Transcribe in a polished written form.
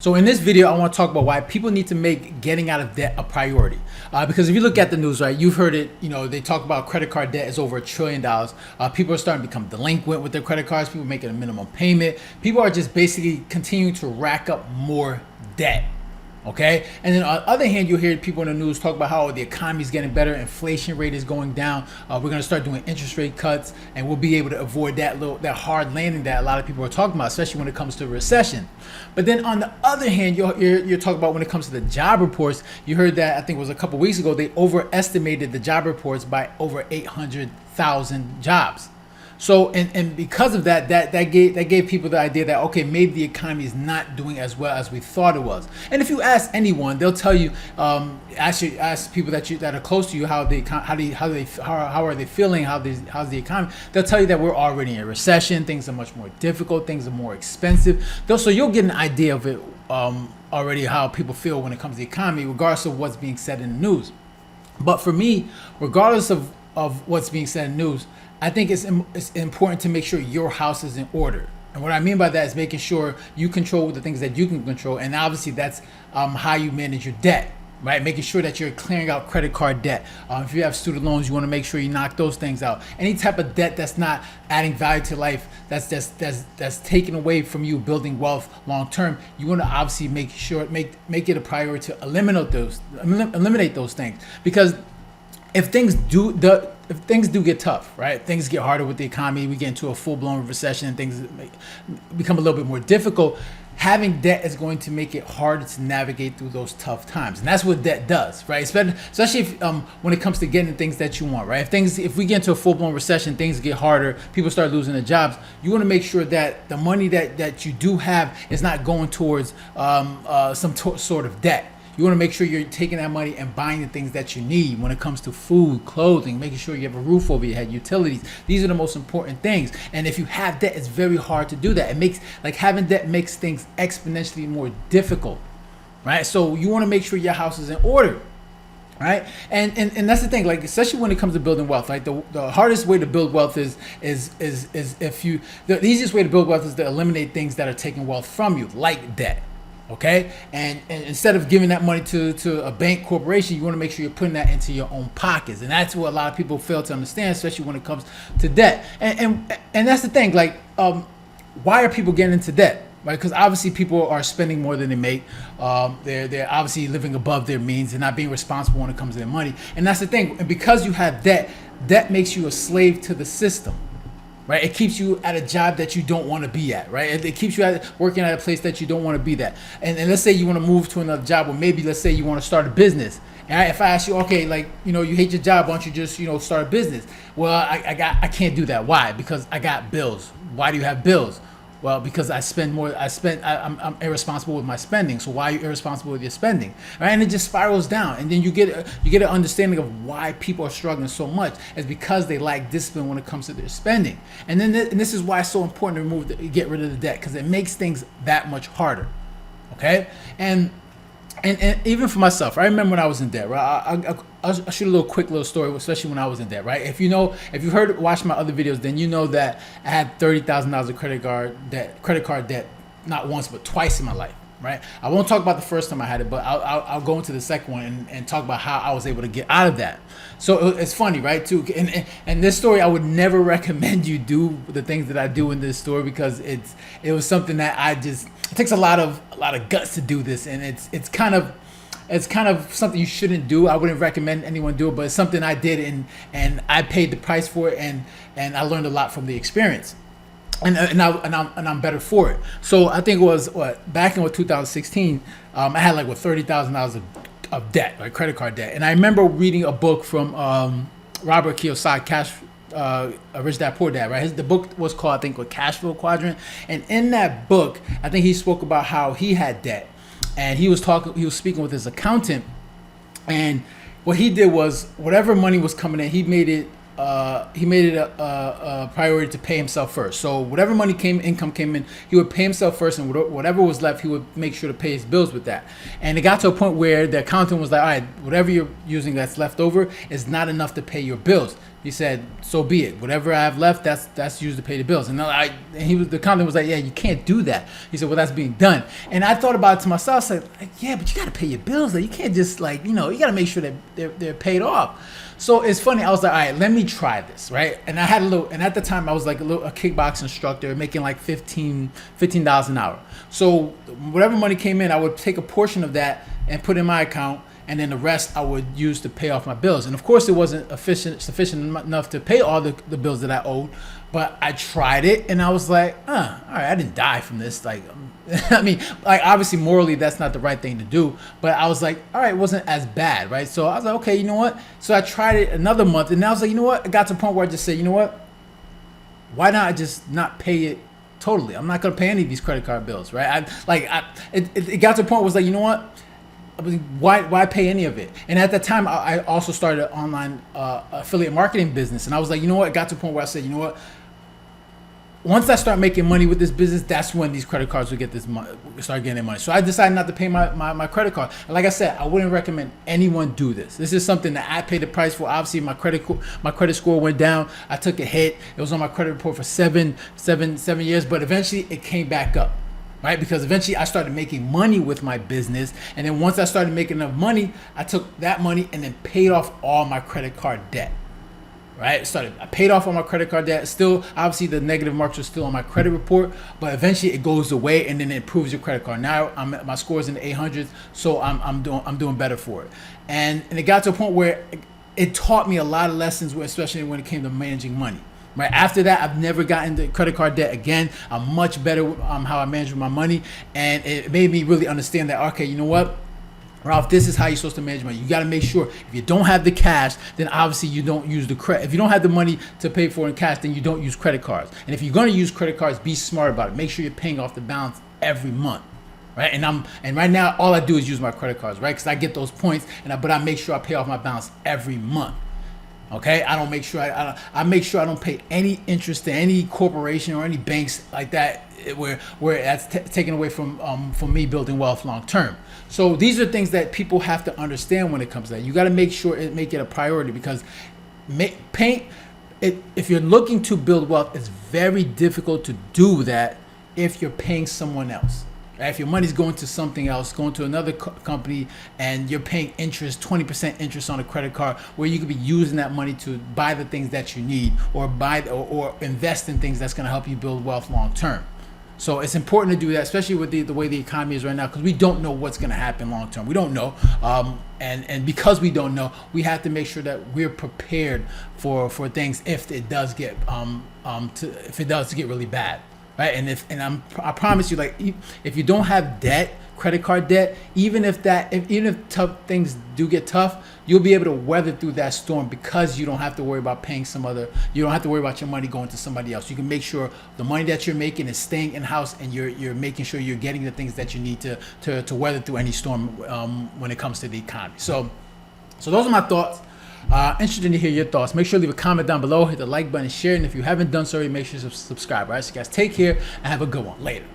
So in this video, I want to talk about why people need to make getting out of debt a priority. Because if you look at the news, right, you've heard it, they talk about credit card debt is over $1 trillion. People are starting to become delinquent with their credit cards. People making a minimum payment. People are just basically continuing to rack up more debt. Okay. And then on the other hand, you'll hear people in the news talk about how the economy is getting better, inflation rate is going down. We're going to start doing interest rate cuts, and we'll be able to avoid that hard landing that a lot of people are talking about, especially when it comes to recession. But then on the other hand, you're talking about when it comes to the job reports. You heard that, I think it was a couple weeks ago, they overestimated the job reports by over 800,000 jobs. So, and because of that gave people the idea that, okay, maybe the economy is not doing as well as we thought it was. And if you ask anyone, they'll tell you, ask people that are close to you how are they feeling, how's the economy. They'll tell you that we're already in a recession. Things are much more difficult. Things are more expensive. So you'll get an idea of it already, how people feel when it comes to the economy, regardless of what's being said in the news. But for me, regardless of what's being said in the news, I think it's important to make sure your house is in order. And what I mean by that is making sure you control the things that you can control. And obviously that's how you manage your debt, right? Making sure that you're clearing out credit card debt. If you have student loans, you want to make sure you knock those things out. Any type of debt that's not adding value to life, that's taking away from you building wealth long term, you want to obviously make it a priority to eliminate those things. Because if things do get tough, right? Things get harder with the economy. We get into a full-blown recession and things become a little bit more difficult. Having debt is going to make it harder to navigate through those tough times. And that's what debt does, right? Especially if, when it comes to getting things that you want, right? If we get into a full-blown recession, things get harder, people start losing their jobs, you want to make sure that the money that you do have is not going towards sort of debt. You want to make sure you're taking that money and buying the things that you need when it comes to food, clothing, making sure you have a roof over your head, utilities. These are the most important things. And if you have debt, it's very hard to do that. Having debt makes things exponentially more difficult, right? So you want to make sure your house is in order, right? And that's the thing, like, especially when it comes to building wealth, like the hardest way to build wealth is the easiest way to build wealth is to eliminate things that are taking wealth from you, like debt. Okay, and instead of giving that money to a bank corporation, you want to make sure you're putting that into your own pockets, and that's what a lot of people fail to understand, especially when it comes to debt. And that's the thing, like, why are people getting into debt? Right, because obviously people are spending more than they make. They're obviously living above their means. They're not being responsible when it comes to their money, and that's the thing. And because you have debt makes you a slave to the system. Right, it keeps you at a job that you don't want to be at. Right, it keeps you working at a place that you don't want to be at. And let's say you want to move to another job, or maybe let's say you want to start a business. And if I ask you, okay, like, you hate your job, why don't you just start a business? Well, I can't do that. Why? Because I got bills. Why do you have bills? Well, because I'm irresponsible with my spending. So why are you irresponsible with your spending? Right? And it just spirals down. And then you get an understanding of why people are struggling so much. It's because they lack discipline when it comes to their spending. And then this is why it's so important to get rid of the debt, because it makes things that much harder. Okay? And even for myself, I remember when I was in debt, right? I'll shoot a quick little story, especially when I was in debt, right? If you watched my other videos, then you know that I had $30,000 of credit card debt, not once but twice in my life, right? I won't talk about the first time I had it, but I'll go into the second one and talk about how I was able to get out of that. So it's funny, right? Too, and this story, I would never recommend you do the things that I do in this story, because it was something that it takes a lot of guts to do this, and it's kind of something you shouldn't do. I wouldn't recommend anyone do it, but it's something I did, and I paid the price for it, and I learned a lot from the experience, and I'm better for it. So I think it was back in 2016, I had like $30,000 of debt, like credit card debt, and I remember reading a book from Robert Kiyosaki, Rich Dad Poor Dad, right? The book was called, I think, Cash Flow Quadrant, and in that book, I think he spoke about how he had debt. And he was speaking with his accountant, and what he did was, whatever money was coming in, he made it a priority to pay himself first. So whatever income came in, he would pay himself first, and whatever was left, he would make sure to pay his bills with that. And it got to a point where the accountant was like, all right, whatever you're using that's left over is not enough to pay your bills. He said, "So be it. Whatever I have left, that's used to pay the bills." And the accountant was like, "Yeah, you can't do that." He said, "Well, that's being done." And I thought about it to myself. I said, "Yeah, but you got to pay your bills. Like, you can't just you got to make sure that they're paid off." So it's funny. I was like, "All right, let me try this, right?" And I had and at the time I was like a kickbox instructor, making like $15 an hour. So whatever money came in, I would take a portion of that and put in my account, and then the rest I would use to pay off my bills. And of course, it wasn't sufficient enough to pay all the bills that I owed, but I tried it, and I was like, all right, I didn't die from this. Like, I mean, like, obviously morally that's not the right thing to do, but I was like, all right, it wasn't as bad, right? So I was like, okay, you know what? So I tried it another month, and I was like, you know what? It got to a point where I just said, you know what? Why not just not pay it totally? I'm not gonna pay any of these credit card bills, right? It got to a point where I was like, you know what? I mean, why pay any of it? And at that time, I also started an online affiliate marketing business. And I was like, you know what? It got to a point where I said, you know what? Once I start making money with this business, that's when these credit cards will get this money, start getting money. So I decided not to pay my credit card. And like I said, I wouldn't recommend anyone do this. This is something that I paid the price for. Obviously, my credit score went down. I took a hit. It was on my credit report for seven years, but eventually it came back up. Right? Because eventually I started making money with my business. And then once I started making enough money, I took that money and then paid off all my credit card debt. Right? I paid off all my credit card debt. Still, obviously the negative marks are still on my credit report, but eventually it goes away and then it improves your credit card. Now my score is in the 800s, so I'm doing better for it. And it got to a point where it taught me a lot of lessons, especially when it came to managing money. Right after that, I've never gotten into credit card debt again. I'm much better how I manage my money, and it made me really understand that. Okay, you know what, Ralph, this is how you're supposed to manage money. You got to make sure if you don't have the cash, then obviously you don't use the credit. If you don't have the money to pay for in cash, then you don't use credit cards. And if you're going to use credit cards, be smart about it. Make sure you're paying off the balance every month. Right, and right now all I do is use my credit cards, right? Because I get those points, but I make sure I pay off my balance every month. Okay, I don't make sure I make sure I don't pay any interest to any corporation or any banks like that where that's taken away from me building wealth long term. So these are things that people have to understand when it comes to that. You got to make it a priority, because if you're looking to build wealth, it's very difficult to do that if you're paying someone else. If your money's going to something else, going to another company, and you're paying interest, 20% interest on a credit card, where you could be using that money to buy the things that you need, or or invest in things that's going to help you build wealth long term. So it's important to do that, especially with the way the economy is right now, because we don't know what's going to happen long term. We don't know, and because we don't know, we have to make sure that we're prepared for things if it does get really bad. Right, I promise you, like, if you don't have debt, credit card debt, even if tough things do get tough, you'll be able to weather through that storm, because you don't have to worry about you don't have to worry about your money going to somebody else. You can make sure the money that you're making is staying in house, and you're making sure you're getting the things that you need to weather through any storm when it comes to the economy. So those are my thoughts. Interested to hear your thoughts. Make sure to leave a comment down below, hit the like button, share, and if you haven't done so already, make sure to subscribe. All right, so guys, take care and have a good one. Later.